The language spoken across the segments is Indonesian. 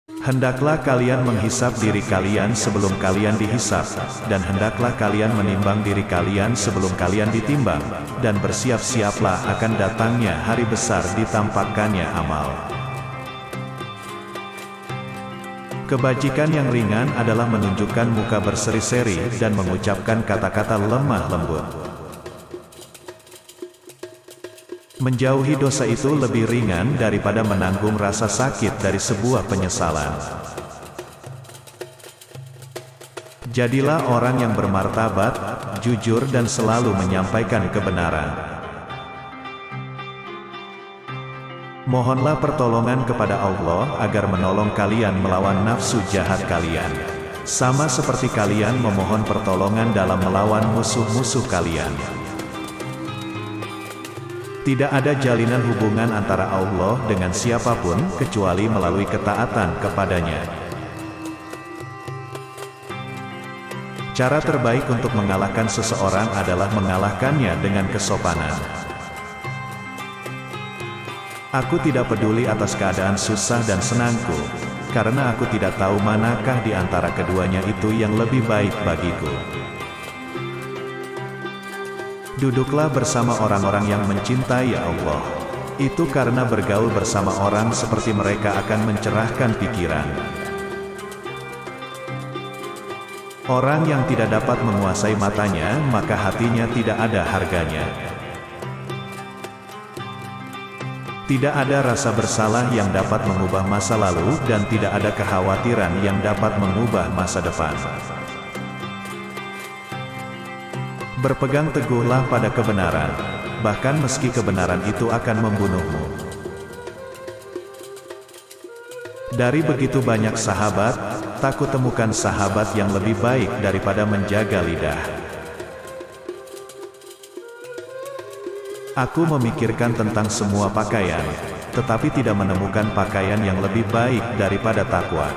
Hendaklah kalian menghisap diri kalian sebelum kalian dihisap, dan hendaklah kalian menimbang diri kalian sebelum kalian ditimbang, dan bersiap-siaplah akan datangnya hari besar ditampakkannya amal. Kebajikan yang ringan adalah menunjukkan muka berseri-seri dan mengucapkan kata-kata lemah lembut. Menjauhi dosa itu lebih ringan daripada menanggung rasa sakit dari sebuah penyesalan. Jadilah orang yang bermartabat, jujur dan selalu menyampaikan kebenaran. Mohonlah pertolongan kepada Allah agar menolong kalian melawan nafsu jahat kalian. Sama seperti kalian memohon pertolongan dalam melawan musuh-musuh kalian. Tidak ada jalinan hubungan antara Allah dengan siapapun kecuali melalui ketaatan kepadanya. Cara terbaik untuk mengalahkan seseorang adalah mengalahkannya dengan kesopanan. Aku tidak peduli atas keadaan susah dan senangku, karena aku tidak tahu manakah di antara keduanya itu yang lebih baik bagiku. Duduklah bersama orang-orang yang mencintai Allah. Itu karena bergaul bersama orang seperti mereka akan mencerahkan pikiran. Orang yang tidak dapat menguasai matanya, maka hatinya tidak ada harganya. Tidak ada rasa bersalah yang dapat mengubah masa lalu, dan tidak ada kekhawatiran yang dapat mengubah masa depan. Berpegang teguhlah pada kebenaran, bahkan meski kebenaran itu akan membunuhmu. Dari begitu banyak sahabat, tak kutemukan sahabat yang lebih baik daripada menjaga lidah. Aku memikirkan tentang semua pakaian, tetapi tidak menemukan pakaian yang lebih baik daripada takwa.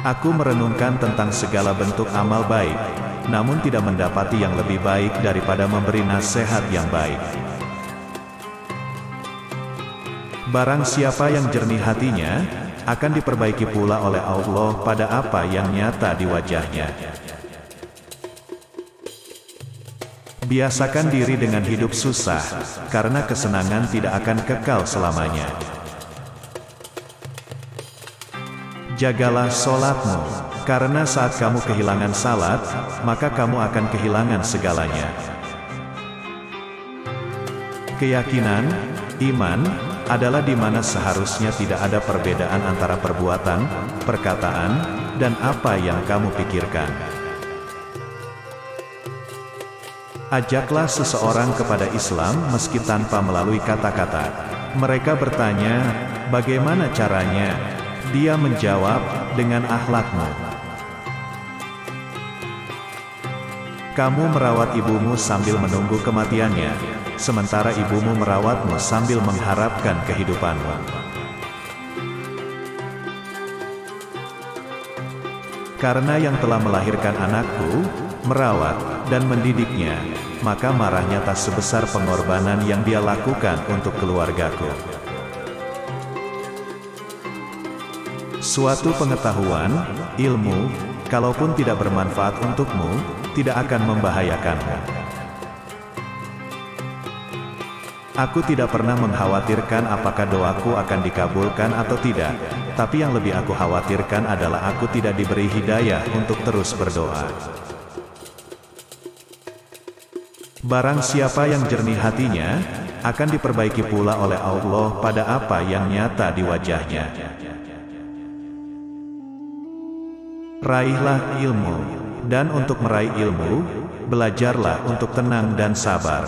Aku merenungkan tentang segala bentuk amal baik, namun tidak mendapati yang lebih baik daripada memberi nasihat yang baik. Barang siapa yang jernih hatinya, akan diperbaiki pula oleh Allah pada apa yang nyata di wajahnya. Biasakan diri dengan hidup susah, karena kesenangan tidak akan kekal selamanya. Jagalah sholatmu, karena saat kamu kehilangan salat, maka kamu akan kehilangan segalanya. Keyakinan, iman, adalah di mana seharusnya tidak ada perbedaan antara perbuatan, perkataan, dan apa yang kamu pikirkan. Ajaklah seseorang kepada Islam meski tanpa melalui kata-kata. Mereka bertanya, bagaimana caranya? Dia menjawab, dengan akhlakmu. Kamu merawat ibumu sambil menunggu kematiannya, sementara ibumu merawatmu sambil mengharapkan kehidupanmu. Karena yang telah melahirkan anakku, merawat, dan mendidiknya, maka marahnya tak sebesar pengorbanan yang dia lakukan untuk keluargaku. Suatu pengetahuan, ilmu, kalaupun tidak bermanfaat untukmu, tidak akan membahayakanmu. Aku tidak pernah mengkhawatirkan apakah doaku akan dikabulkan atau tidak, tapi yang lebih aku khawatirkan adalah aku tidak diberi hidayah untuk terus berdoa. Barang siapa yang jernih hatinya, akan diperbaiki pula oleh Allah pada apa yang nyata di wajahnya. Raihlah ilmu, dan untuk meraih ilmu, belajarlah untuk tenang dan sabar.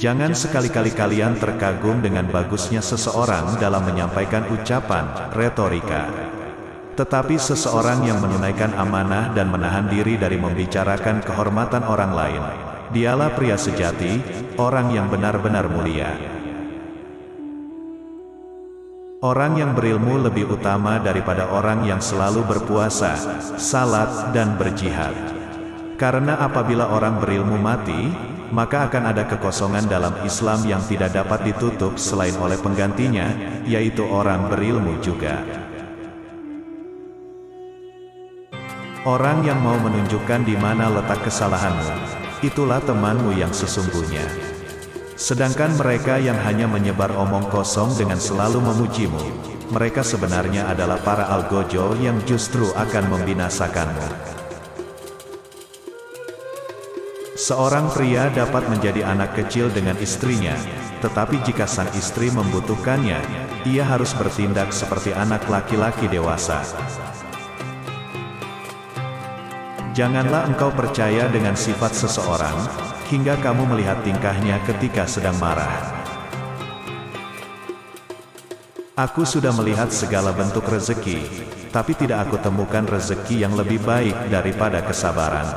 Jangan sekali-kali kalian terkagum dengan bagusnya seseorang dalam menyampaikan ucapan, retorika. Tetapi seseorang yang menunaikan amanah dan menahan diri dari membicarakan kehormatan orang lain, dialah pria sejati, orang yang benar-benar mulia. Orang yang berilmu lebih utama daripada orang yang selalu berpuasa, salat, dan berjihad. Karena apabila orang berilmu mati, maka akan ada kekosongan dalam Islam yang tidak dapat ditutup selain oleh penggantinya, yaitu orang berilmu juga. Orang yang mau menunjukkan di mana letak kesalahanmu, itulah temanmu yang sesungguhnya. Sedangkan mereka yang hanya menyebar omong kosong dengan selalu memujimu, mereka sebenarnya adalah para algojo yang justru akan membinasakanmu. Seorang pria dapat menjadi anak kecil dengan istrinya, tetapi jika sang istri membutuhkannya, ia harus bertindak seperti anak laki-laki dewasa. Janganlah engkau percaya dengan sifat seseorang, hingga kamu melihat tingkahnya ketika sedang marah. Aku sudah melihat segala bentuk rezeki, tapi tidak aku temukan rezeki yang lebih baik daripada kesabaran.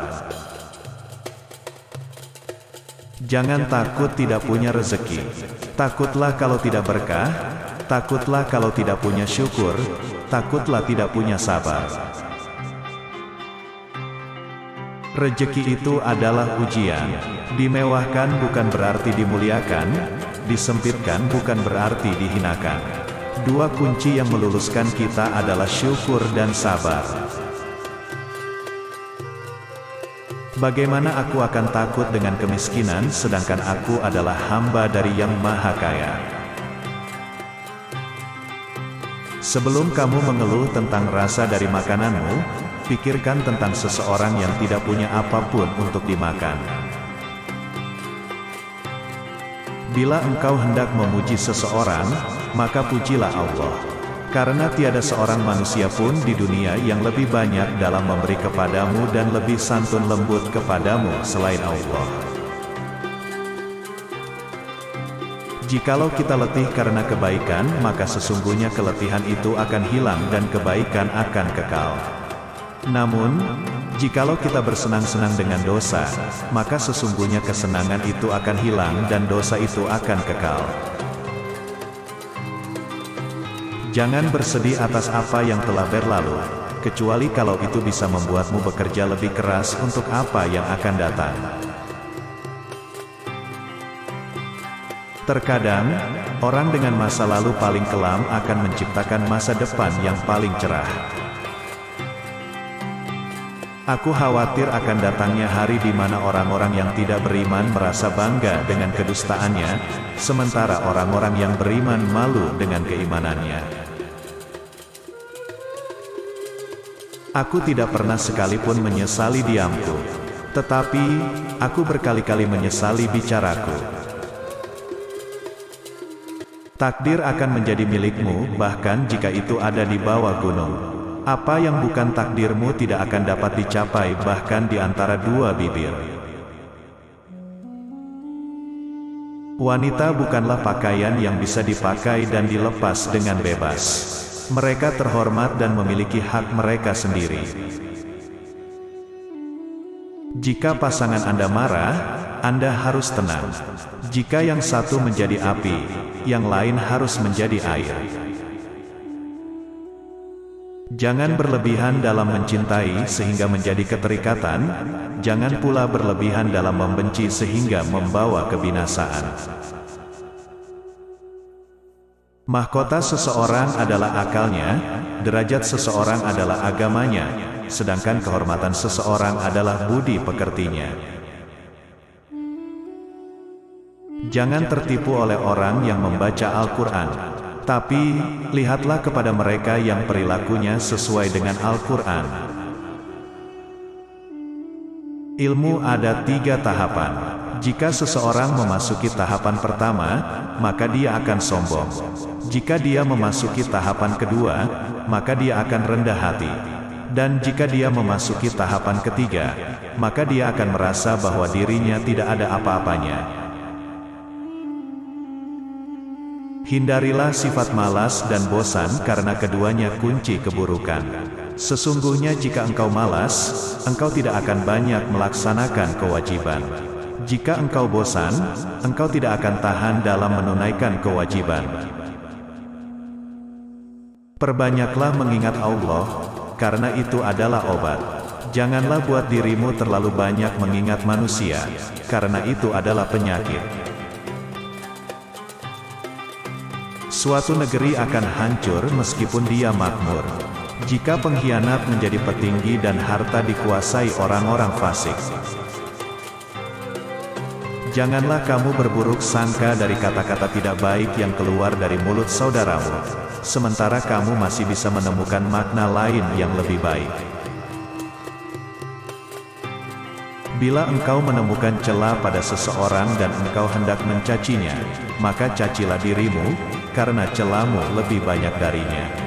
Jangan takut tidak punya rezeki. Takutlah kalau tidak berkah, takutlah kalau tidak punya syukur, takutlah tidak punya sabar. Rezeki itu adalah ujian. Dimewahkan bukan berarti dimuliakan, disempitkan bukan berarti dihinakan. Dua kunci yang meluluskan kita adalah syukur dan sabar. Bagaimana aku akan takut dengan kemiskinan sedangkan aku adalah hamba dari Yang Maha Kaya? Sebelum kamu mengeluh tentang rasa dari makananmu, pikirkan tentang seseorang yang tidak punya apapun untuk dimakan. Bila engkau hendak memuji seseorang, maka pujilah Allah. Karena tiada seorang manusia pun di dunia yang lebih banyak dalam memberi kepadamu dan lebih santun lembut kepadamu selain Allah. Jikalau kita letih karena kebaikan, maka sesungguhnya keletihan itu akan hilang dan kebaikan akan kekal. Namun, jikalau kita bersenang-senang dengan dosa, maka sesungguhnya kesenangan itu akan hilang dan dosa itu akan kekal. Jangan bersedih atas apa yang telah berlalu, kecuali kalau itu bisa membuatmu bekerja lebih keras untuk apa yang akan datang. Terkadang, orang dengan masa lalu paling kelam akan menciptakan masa depan yang paling cerah. Aku khawatir akan datangnya hari di mana orang-orang yang tidak beriman merasa bangga dengan kedustaannya, sementara orang-orang yang beriman malu dengan keimanannya. Aku tidak pernah sekalipun menyesali diamku, tetapi aku berkali-kali menyesali bicaraku. Takdir akan menjadi milikmu, bahkan jika itu ada di bawah gunung. Apa yang bukan takdirmu tidak akan dapat dicapai bahkan di antara dua bibir. Wanita bukanlah pakaian yang bisa dipakai dan dilepas dengan bebas. Mereka terhormat dan memiliki hak mereka sendiri. Jika pasangan Anda marah, Anda harus tenang. Jika yang satu menjadi api, yang lain harus menjadi air. Jangan berlebihan dalam mencintai sehingga menjadi keterikatan, jangan pula berlebihan dalam membenci sehingga membawa kebinasaan. Mahkota seseorang adalah akalnya, derajat seseorang adalah agamanya, sedangkan kehormatan seseorang adalah budi pekertinya. Jangan tertipu oleh orang yang membaca Al-Quran, tapi lihatlah kepada mereka yang perilakunya sesuai dengan Al-Quran. Ilmu ada 3 tahapan. Jika seseorang memasuki tahapan pertama, maka dia akan sombong. Jika dia memasuki tahapan kedua, maka dia akan rendah hati. Dan jika dia memasuki tahapan ketiga, maka dia akan merasa bahwa dirinya tidak ada apa-apanya. Hindarilah sifat malas dan bosan karena keduanya kunci keburukan. Sesungguhnya jika engkau malas, engkau tidak akan banyak melaksanakan kewajiban. Jika engkau bosan, engkau tidak akan tahan dalam menunaikan kewajiban. Perbanyaklah mengingat Allah, karena itu adalah obat. Janganlah buat dirimu terlalu banyak mengingat manusia, karena itu adalah penyakit. Suatu negeri akan hancur meskipun dia makmur, jika pengkhianat menjadi petinggi dan harta dikuasai orang-orang fasik. Janganlah kamu berburuk sangka dari kata-kata tidak baik yang keluar dari mulut saudaramu, sementara kamu masih bisa menemukan makna lain yang lebih baik. Bila engkau menemukan celah pada seseorang dan engkau hendak mencacinya, maka cacilah dirimu, karena celahmu lebih banyak darinya.